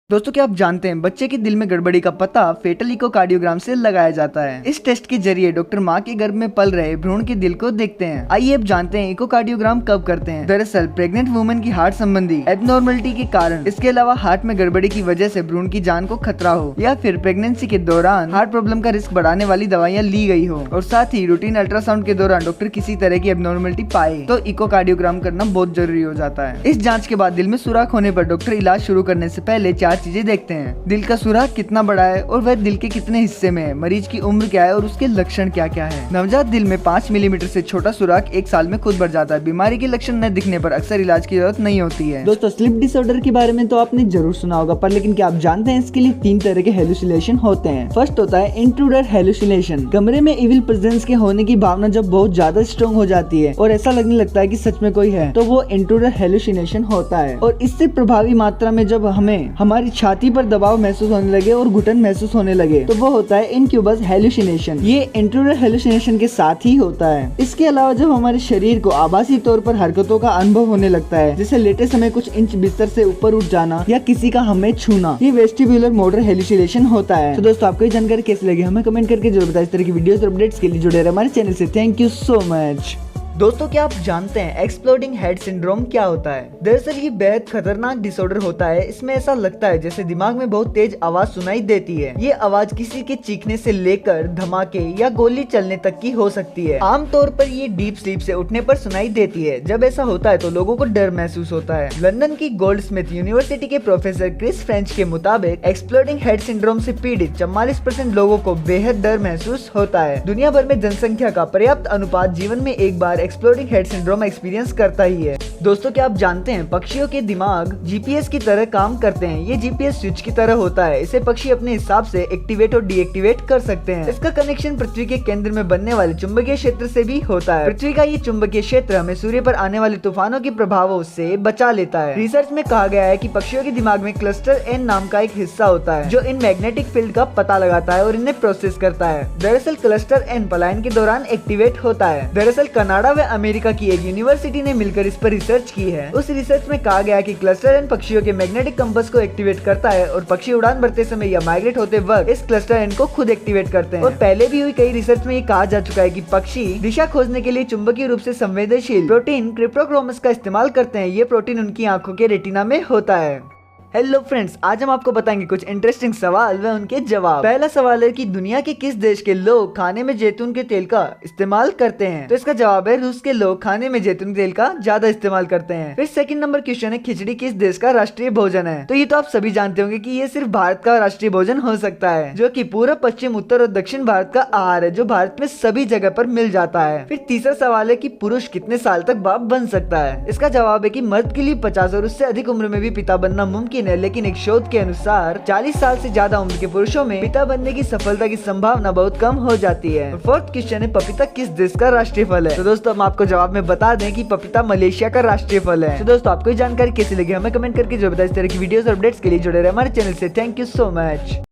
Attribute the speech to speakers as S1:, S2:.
S1: दोस्तों क्या आप जानते हैं बच्चे के दिल में गड़बड़ी का पता फेटल इकोकार्डियोग्राम से लगाया जाता है। इस टेस्ट के जरिए डॉक्टर माँ के गर्भ में पल रहे भ्रूण के दिल को देखते हैं। आइए अब जानते हैं इकोकार्डियोग्राम कब करते हैं। दरअसल प्रेग्नेंट वुमन की हार्ट संबंधी एबनॉर्मलिटी के कारण, इसके अलावा हार्ट में गड़बड़ी की वजह से भ्रूण की जान को खतरा हो, या फिर प्रेगनेंसी के दौरान हार्ट प्रॉब्लम का रिस्क बढ़ाने वाली दवाइयाँ ली गई हो, और साथ ही रूटीन अल्ट्रासाउंड के दौरान डॉक्टर किसी तरह की एबनॉर्मलिटी पाए तो इकोकार्डियोग्राम करना बहुत जरूरी हो जाता है। इस जाँच के बाद दिल में सुराख होने पर डॉक्टर इलाज शुरू करने से पहले 4 चीजें देखते हैं। दिल का सुराख कितना बड़ा है और वह दिल के कितने हिस्से में है, मरीज की उम्र क्या है और उसके लक्षण क्या क्या है। नवजात दिल में 5 मिलीमीटर से छोटा सुराख 1 साल में खुद बढ़ जाता है। बीमारी के लक्षण न दिखने पर अक्सर इलाज की जरूरत नहीं होती है।
S2: दोस्तों स्लीप डिसऑर्डर के बारे में तो आपने जरूर सुना होगा, पर लेकिन क्या आप जानते हैं इसके लिए 3 तरह के हेलुसिनेशन होते हैं। फर्स्ट होता है इंट्रूडर हेलुसिनेशन। कमरे में इविल प्रेजेंस के होने की भावना जब बहुत ज्यादा स्ट्रॉन्ग हो जाती है और ऐसा लगने लगता है कि सच में कोई है, तो वो इंट्रूडर हेलुसिनेशन होता है। और इससे प्रभावी मात्रा में जब हमें हमारी छाती पर दबाव महसूस होने लगे और घुटन महसूस होने लगे तो वो होता है इनक्यूबस हेलुसिनेशन। ये इंट्रूडर हेलुसिनेशन के साथ ही होता है। इसके अलावा जब हमारे शरीर को आभासी तौर पर हरकतों का अनुभव होने लगता है, जैसे लेटे समय कुछ इंच बिस्तर से ऊपर उठ जाना या किसी का हमें छूना, ये वेस्टिब्युलर मोटर हेलुसिनेशन होता है। तो दोस्तों आपको ये जानकारी कैसी लगी हमें कमेंट करके जरूर बताएं। इस तरह की वीडियोस और अपडेट्स के लिए जुड़े रहे हमारे चैनल से। Thank you so much.
S1: दोस्तों क्या आप जानते हैं एक्सप्लोडिंग हेड सिंड्रोम क्या होता है। दरअसल ये बेहद खतरनाक डिसऑर्डर होता है। इसमें ऐसा लगता है जैसे दिमाग में बहुत तेज आवाज सुनाई देती है। ये आवाज किसी के चीखने से लेकर धमाके या गोली चलने तक की हो सकती है। आमतौर पर ये डीप स्लीप से उठने पर सुनाई देती है। जब ऐसा होता है तो लोगों को डर महसूस होता है। लंदन की गोल्डस्मिथ यूनिवर्सिटी के प्रोफेसर क्रिस फ्रेंच के मुताबिक एक्सप्लोडिंग हेड सिंड्रोम से पीड़ित 44% लोगों को बेहद डर महसूस होता है। दुनिया भर में जनसंख्या का पर्याप्त अनुपात जीवन में एक बार एक्सप्लोडिंग हेड सिंड्रोम एक्सपीरियंस करता ही है। दोस्तों क्या आप जानते हैं पक्षियों के दिमाग जीपीएस की तरह काम करते हैं। ये जीपीएस स्विच की तरह होता है। इसे पक्षी अपने हिसाब से एक्टिवेट और डीएक्टिवेट कर सकते हैं। इसका कनेक्शन पृथ्वी के केंद्र में बनने वाले चुंबकीय क्षेत्र से भी होता है। पृथ्वी का ये चुंबकीय क्षेत्र हमें सूर्य पर आने वाले तूफानों के प्रभावों से बचा लेता है। रिसर्च में कहा गया है कि पक्षियों के दिमाग में क्लस्टर एन नाम का एक हिस्सा होता है जो इन मैग्नेटिक फील्ड का पता लगाता है और इन्हें प्रोसेस करता है। दरअसल क्लस्टर एन पलायन के दौरान एक्टिवेट होता है। दरअसल कनाडा व अमेरिका की एक यूनिवर्सिटी ने मिलकर इस पर रिसर्च की है। उस रिसर्च में कहा गया कि क्लस्टर एन पक्षियों के मैग्नेटिक कंपास को एक्टिवेट करता है और पक्षी उड़ान भरते समय या माइग्रेट होते वक्त इस क्लस्टर एन को खुद एक्टिवेट करते हैं। और पहले भी हुई कई रिसर्च में ये कहा जा चुका है कि पक्षी दिशा खोजने के लिए चुंबकीय रूप से संवेदनशील प्रोटीन क्रिप्टोक्रोमस का इस्तेमाल करते हैं। ये प्रोटीन उनकी आंखों के रेटिना में होता है। हेलो फ्रेंड्स, आज हम आपको बताएंगे कुछ इंटरेस्टिंग सवाल व उनके जवाब। पहला सवाल है कि दुनिया के किस देश के लोग खाने में जैतून के तेल का इस्तेमाल करते हैं। तो इसका जवाब है रूस के लोग खाने में जैतून तेल का ज्यादा इस्तेमाल करते हैं। फिर सेकंड नंबर क्वेश्चन है खिचड़ी किस देश का राष्ट्रीय भोजन है। तो ये तो आप सभी जानते होंगे कि ये सिर्फ भारत का राष्ट्रीय भोजन हो सकता है, जो कि पूर्व पश्चिम उत्तर और दक्षिण भारत का आहार है, जो भारत में सभी जगह पर मिल जाता है। फिर तीसरा सवाल है कि पुरुष कितने साल तक बाप बन सकता है। इसका जवाब है कि मर्द के लिए 50 और उससे अधिक उम्र में भी पिता बनना मुमकिन है, लेकिन एक शोध के अनुसार 40 साल से ज्यादा उम्र के पुरुषों में पिता बनने की सफलता की संभावना बहुत कम हो जाती है। फोर्थ क्वेश्चन है पपीता किस देश का राष्ट्रीय फल है। तो दोस्तों हम आपको जवाब में बता दें कि पपीता मलेशिया का राष्ट्रीय फल है। तो दोस्तों आपको ये जानकारी कैसी लगी हमें कमेंट करके जो बताएं। इस तरह की वीडियोस और अपडेट्स के लिए जुड़े रहे हमारे चैनल से। Thank you so much.